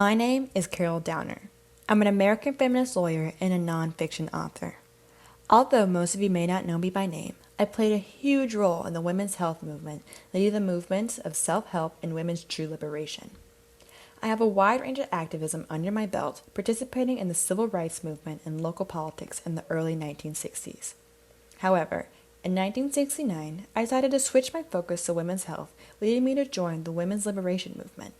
My name is Carol Downer. I'm an American feminist lawyer and a nonfiction author. Although most of you may not know me by name, I played a huge role in the women's health movement, leading the movements of self-help and women's true liberation. I have a wide range of activism under my belt, participating in the civil rights movement and local politics in the early 1960s. However, in 1969, I decided to switch my focus to women's health, leading me to join the women's liberation movement.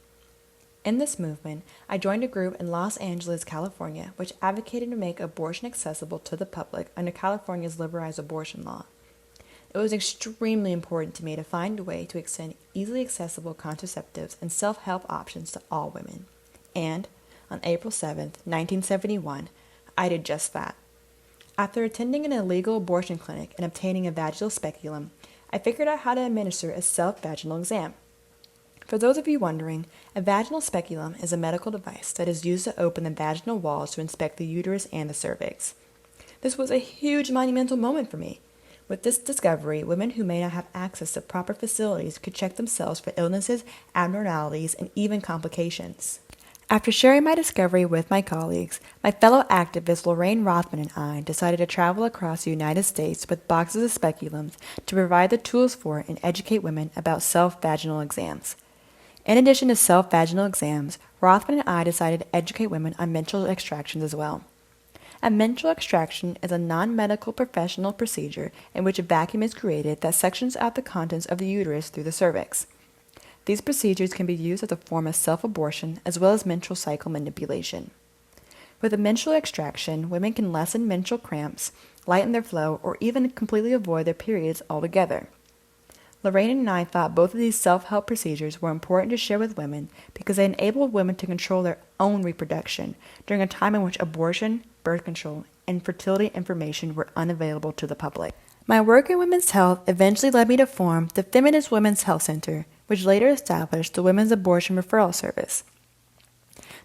In this movement, I joined a group in Los Angeles, California, which advocated to make abortion accessible to the public under California's liberalized abortion law. It was extremely important to me to find a way to extend easily accessible contraceptives and self-help options to all women. And on April 7, 1971, I did just that. After attending an illegal abortion clinic and obtaining a vaginal speculum, I figured out how to administer a self-vaginal exam. For those of you wondering, a vaginal speculum is a medical device that is used to open the vaginal walls to inspect the uterus and the cervix. This was a huge monumental moment for me. With this discovery, women who may not have access to proper facilities could check themselves for illnesses, abnormalities, and even complications. After sharing my discovery with my colleagues, my fellow activist Lorraine Rothman and I decided to travel across the United States with boxes of speculums to provide the tools for and educate women about self-vaginal exams. In addition to self-vaginal exams, Rothman and I decided to educate women on menstrual extractions as well. A menstrual extraction is a non-medical professional procedure in which a vacuum is created that suctions out the contents of the uterus through the cervix. These procedures can be used as a form of self-abortion as well as menstrual cycle manipulation. With a menstrual extraction, women can lessen menstrual cramps, lighten their flow, or even completely avoid their periods altogether. Lorraine and I thought both of these self-help procedures were important to share with women because they enabled women to control their own reproduction during a time in which abortion, birth control, and fertility information were unavailable to the public. My work in women's health eventually led me to form the Feminist Women's Health Center, which later established the Women's Abortion Referral Service.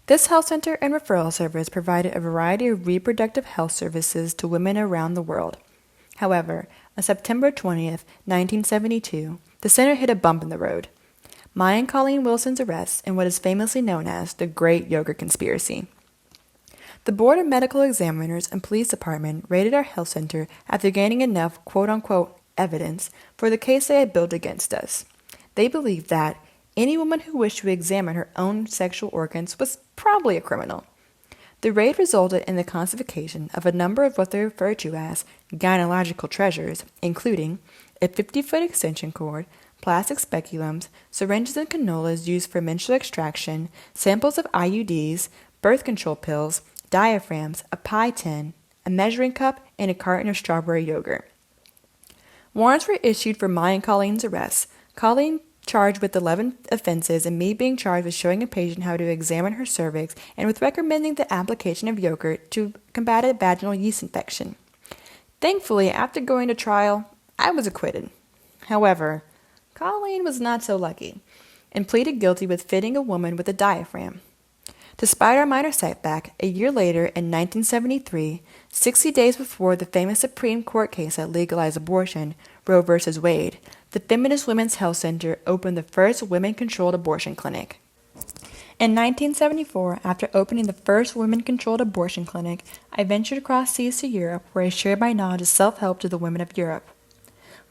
This health center and referral service provided a variety of reproductive health services to women around the world. However, on September 20th, 1972, the center hit a bump in the road. Maya and Colleen Wilson's arrest in what is famously known as the Great Yogurt Conspiracy. The Board of Medical Examiners and Police Department raided our health center after gaining enough quote-unquote evidence for the case they had built against us. They believed that any woman who wished to examine her own sexual organs was probably a criminal. The raid resulted in the confiscation of a number of what they referred to as gynecological treasures, including a 50-foot extension cord, plastic speculums, syringes and cannulas used for menstrual extraction, samples of IUDs, birth control pills, diaphragms, a pie tin, a measuring cup, and a carton of strawberry yogurt. Warrants were issued for Maya and Colleen's arrests. Colleen charged with 11 offenses and me being charged with showing a patient how to examine her cervix and with recommending the application of yogurt to combat a vaginal yeast infection. Thankfully, after going to trial, I was acquitted. However, Colleen was not so lucky and pleaded guilty with fitting a woman with a diaphragm. Despite our minor setback, a year later in 1973, 60 days before the famous Supreme Court case that legalized abortion, Roe v. Wade, the Feminist Women's Health Center opened the first women-controlled abortion clinic. In 1974, after opening the first women-controlled abortion clinic, I ventured across seas to Europe where I shared my knowledge of self-help to the women of Europe.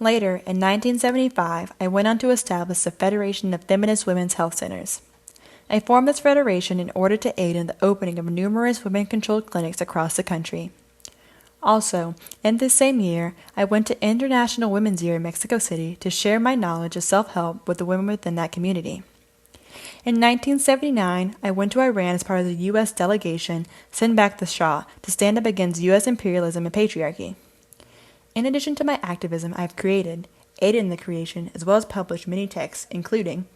Later, in 1975, I went on to establish the Federation of Feminist Women's Health Centers. I formed this federation in order to aid in the opening of numerous women-controlled clinics across the country. Also, in this same year, I went to International Women's Year in Mexico City to share my knowledge of self-help with the women within that community. In 1979, I went to Iran as part of the U.S. delegation sent back the Shah to stand up against U.S. imperialism and patriarchy. In addition to my activism, I have created, aided in the creation, as well as published many texts, including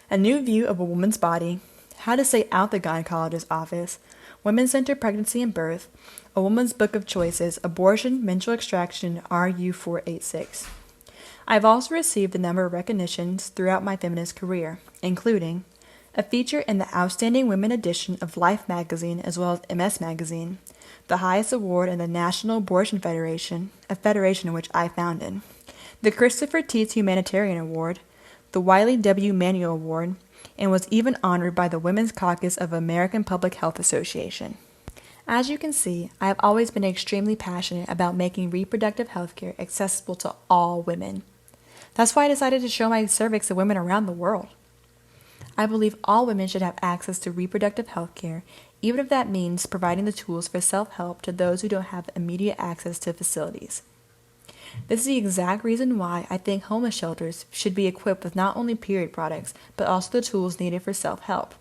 A New View of a Woman's Body, How to Stay Out the Gynecologist's Office, Women-Centered Pregnancy and Birth, A Woman's Book of Choices, Abortion, Menstrual Extraction, RU486. I've also received a number of recognitions throughout my feminist career, including a feature in the Outstanding Women edition of Life magazine as well as MS magazine, the highest award in the National Abortion Federation, a federation in which I founded, the Christopher Tietz Humanitarian Award, the Wiley W. Manuel Award, and was even honored by the Women's Caucus of American Public Health Association. As you can see, I have always been extremely passionate about making reproductive health care accessible to all women. That's why I decided to show my cervix to women around the world. I believe all women should have access to reproductive health care, even if that means providing the tools for self-help to those who don't have immediate access to facilities. This is the exact reason why I think homeless shelters should be equipped with not only period products, but also the tools needed for self-help.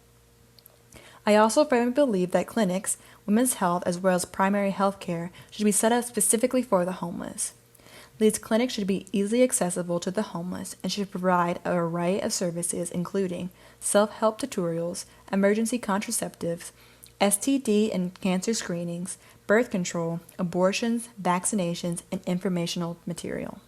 I also firmly believe that clinics, women's health, as well as primary health care should be set up specifically for the homeless. These clinics should be easily accessible to the homeless and should provide an array of services including self-help tutorials, emergency contraceptives, STD and cancer screenings, birth control, abortions, vaccinations, and informational material.